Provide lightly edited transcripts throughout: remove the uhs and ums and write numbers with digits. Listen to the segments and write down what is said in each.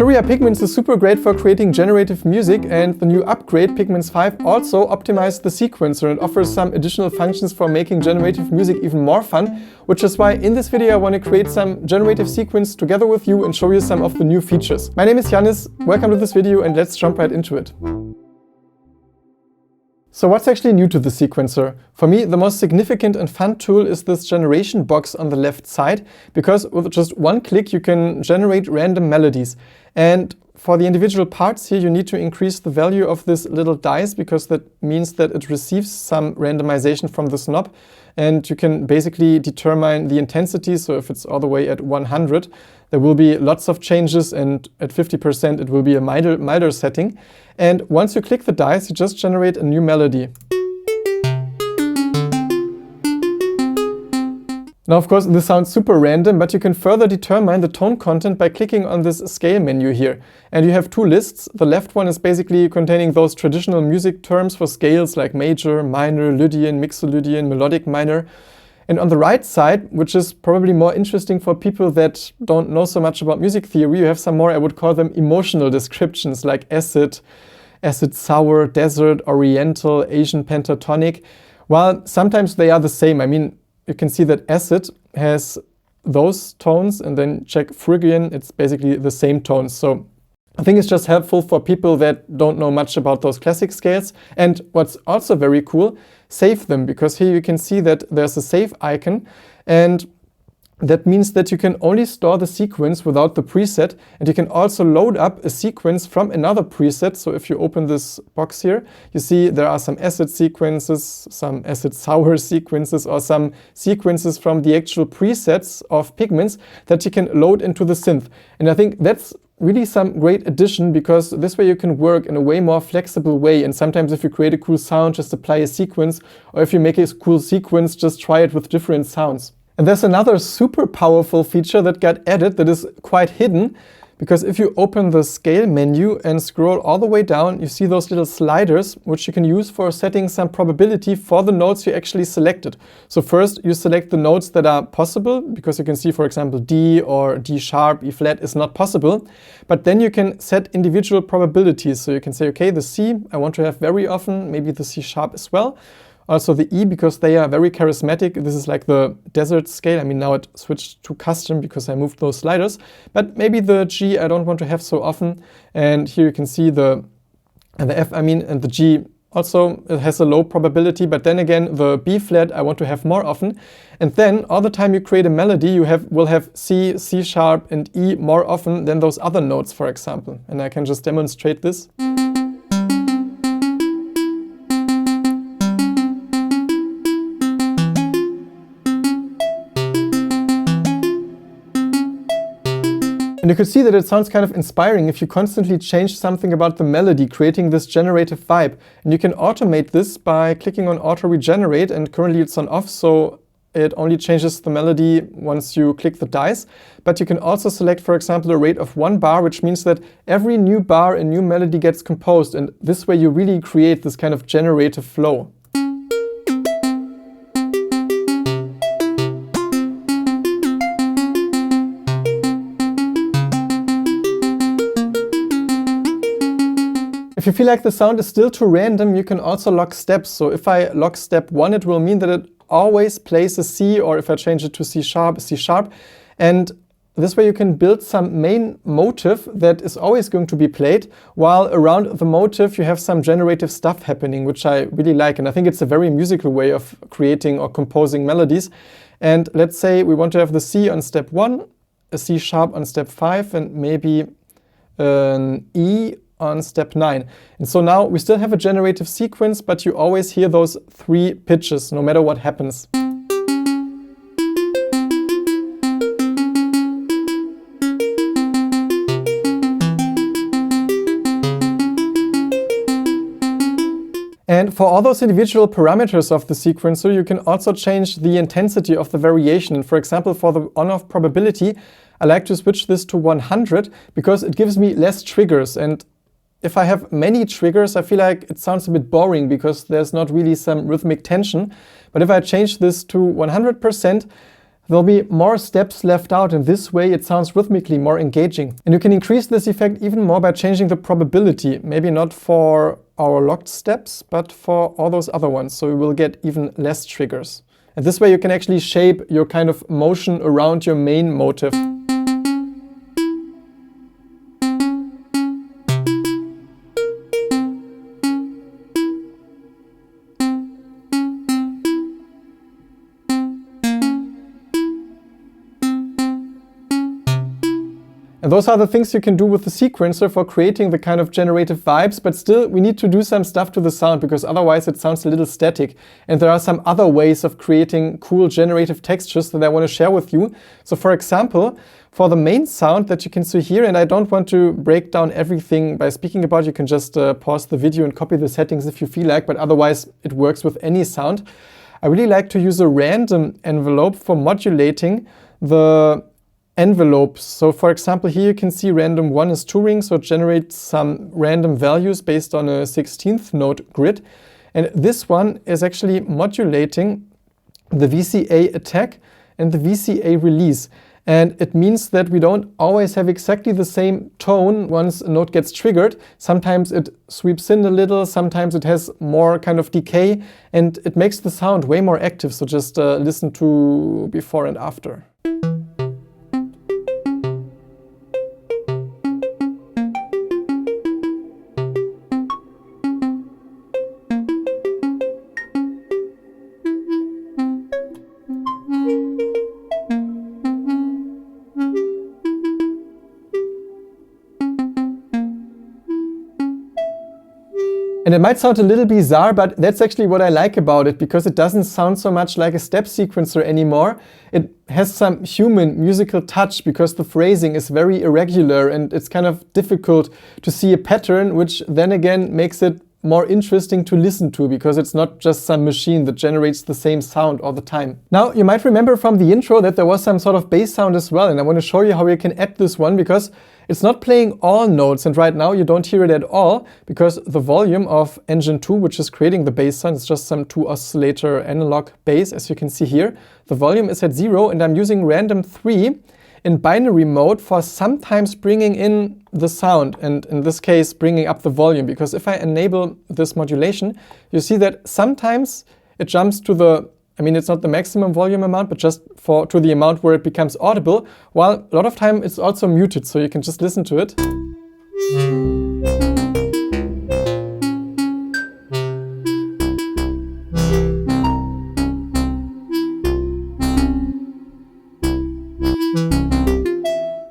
Arturia Pigments is super great for creating generative music, and the new upgrade, Pigments 5, also optimized the sequencer and offers some additional functions for making generative music even more fun, which is why in this video I want to create some generative sequence together with you and show you some of the new features. My name is Yannis, welcome to this video and let's jump right into it. So what's actually new to the sequencer? For me, the most significant and fun tool is this generation box on the left side, because with just one click you can generate random melodies. And for the individual parts here, you need to increase the value of this little dice, because that means that it receives some randomization from this knob. And you can basically determine the intensity, so if it's all the way at 100, there will be lots of changes, and at 50% it will be a milder setting. And once you click the dice, you just generate a new melody. Now, of course, this sounds super random, but you can further determine the tone content by clicking on this scale menu here. And you have two lists. The left one is basically containing those traditional music terms for scales like major, minor, Lydian, mixolydian, melodic minor. And on the right side, which is probably more interesting for people that don't know so much about music theory, you have some more, I would call them emotional descriptions like acid, acid sour, desert, oriental, Asian pentatonic. While sometimes they are the same. I mean, you can see that acid has those tones, and then check Phrygian, it's basically the same tones. So I think it's just helpful for people that don't know much about those classic scales. And what's also very cool, save them, because here you can see that there's a save icon, and that means that you can only store the sequence without the preset, and you can also load up a sequence from another preset. So if you open this box here, you see there are some acid sequences, some acid sour sequences, or some sequences from the actual presets of Pigments that you can load into the synth. And I think that's really some great addition, because this way you can work in a way more flexible way. And sometimes if you create a cool sound, just apply a sequence, or if you make a cool sequence, just try it with different sounds. And there's another super powerful feature that got added that is quite hidden, because if you open the scale menu and scroll all the way down, you see those little sliders, which you can use for setting some probability for the notes you actually selected. So first you select the notes that are possible, because you can see, for example, D or D sharp, E flat is not possible. But then you can set individual probabilities. So you can say, okay, the C I want to have very often, maybe the C sharp as well. Also the E, because they are very charismatic. This is like the desert scale. I mean, now it switched to custom because I moved those sliders. But maybe the G I don't want to have so often. And here you can see the F, and the G also it has a low probability. But then again, the B flat I want to have more often. And then all the time you create a melody, you will have C, C sharp, and E more often than those other notes, for example. And I can just demonstrate this. And you can see that it sounds kind of inspiring if you constantly change something about the melody, creating this generative vibe. And you can automate this by clicking on Auto Regenerate, and currently it's on off, so it only changes the melody once you click the dice. But you can also select, for example, a rate of 1 bar, which means that every new bar a new melody gets composed, and this way you really create this kind of generative flow. If you feel like the sound is still too random, you can also lock steps. So if I lock step 1, it will mean that it always plays a C, or if I change it to C sharp, C sharp. And this way you can build some main motive that is always going to be played, while around the motive you have some generative stuff happening, which I really like. And I think it's a very musical way of creating or composing melodies. And let's say we want to have the C on step 1, a C sharp on step 5, and maybe an E on step 9. And so now we still have a generative sequence, but you always hear those 3 pitches, no matter what happens. And for all those individual parameters of the sequencer, you can also change the intensity of the variation. And for example, for the on-off probability, I like to switch this to 100, because it gives me less triggers. And if I have many triggers, I feel like it sounds a bit boring, because there's not really some rhythmic tension. But if I change this to 100%, there'll be more steps left out, and this way it sounds rhythmically more engaging. And you can increase this effect even more by changing the probability, maybe not for our locked steps, but for all those other ones, so we will get even less triggers. And this way you can actually shape your kind of motion around your main motive. And those are the things you can do with the sequencer for creating the kind of generative vibes, but still we need to do some stuff to the sound because otherwise it sounds a little static. And there are some other ways of creating cool generative textures that I want to share with you. So for example, for the main sound that you can see here, and I don't want to break down everything by speaking about, you can just pause the video and copy the settings if you feel like, but otherwise it works with any sound. I really like to use a random envelope for modulating the envelopes. So for example, here you can see random 1 is 2 rings, so it generates some random values based on a 16th note grid. And this one is actually modulating the VCA attack and the VCA release. And it means that we don't always have exactly the same tone once a note gets triggered. Sometimes it sweeps in a little, sometimes it has more kind of decay, and it makes the sound way more active. So just listen to before and after. And it might sound a little bizarre, but that's actually what I like about it, because it doesn't sound so much like a step sequencer anymore. It has some human musical touch because the phrasing is very irregular and it's kind of difficult to see a pattern, which then again makes it more interesting to listen to because it's not just some machine that generates the same sound all the time. Now, you might remember from the intro that there was some sort of bass sound as well, and I want to show you how you can add this one because it's not playing all notes, and right now you don't hear it at all because the volume of engine 2, which is creating the bass sound, is just some 2 oscillator analog bass, as you can see here. The volume is at 0, and I'm using random 3 in binary mode for sometimes bringing in the sound, and in this case bringing up the volume, because if I enable this modulation, you see that sometimes it jumps to the, I mean, it's not the maximum volume amount, but just to the amount where it becomes audible, while a lot of time it's also muted, so you can just listen to it.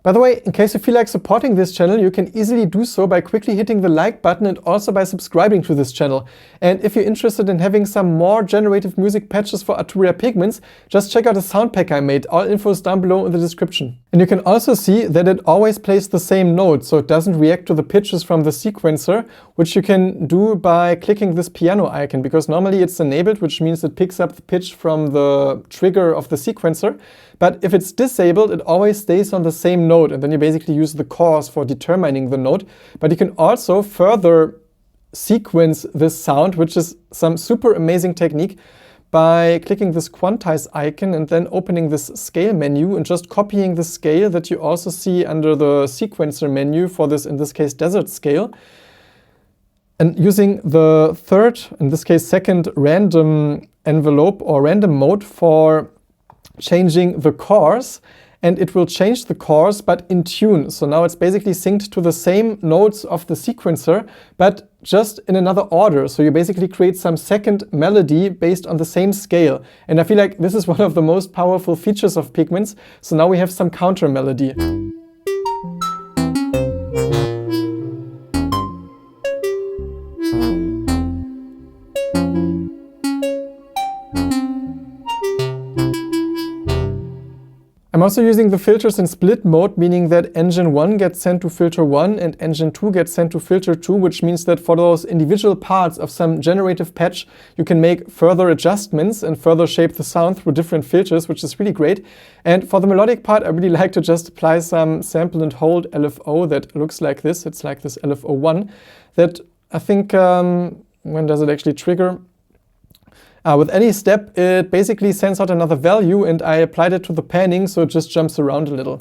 By the way, in case you feel like supporting this channel, you can easily do so by quickly hitting the like button and also by subscribing to this channel. And if you're interested in having some more generative music patches for Arturia Pigments, just check out the sound pack I made. All info is down below in the description. And you can also see that it always plays the same note, so it doesn't react to the pitches from the sequencer, which you can do by clicking this piano icon, because normally it's enabled, which means it picks up the pitch from the trigger of the sequencer. But if it's disabled, it always stays on the same note, and then you basically use the cause for determining the note. But you can also further sequence this sound, which is some super amazing technique, by clicking this quantize icon and then opening this scale menu and just copying the scale that you also see under the sequencer menu for this, in this case, desert scale. And using the third, in this case, second random envelope or random mode for changing the chords, and it will change the chords but in tune. So now it's basically synced to the same notes of the sequencer, but just in another order. So you basically create some second melody based on the same scale. And I feel like this is one of the most powerful features of Pigments. So now we have some counter melody. I'm also using the filters in split mode, meaning that engine 1 gets sent to filter 1 and engine 2 gets sent to filter 2, which means that for those individual parts of some generative patch, you can make further adjustments and further shape the sound through different filters, which is really great. And for the melodic part, I really like to just apply some sample and hold LFO that looks like this. It's like this LFO1 that I think, when does it actually trigger? With any step, it basically sends out another value, and I applied it to the panning, so it just jumps around a little.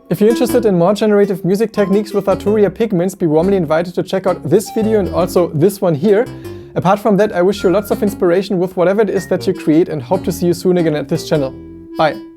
If you're interested in more generative music techniques with Arturia Pigments, be warmly invited to check out this video and also this one here. Apart from that, I wish you lots of inspiration with whatever it is that you create and hope to see you soon again at this channel. Bye!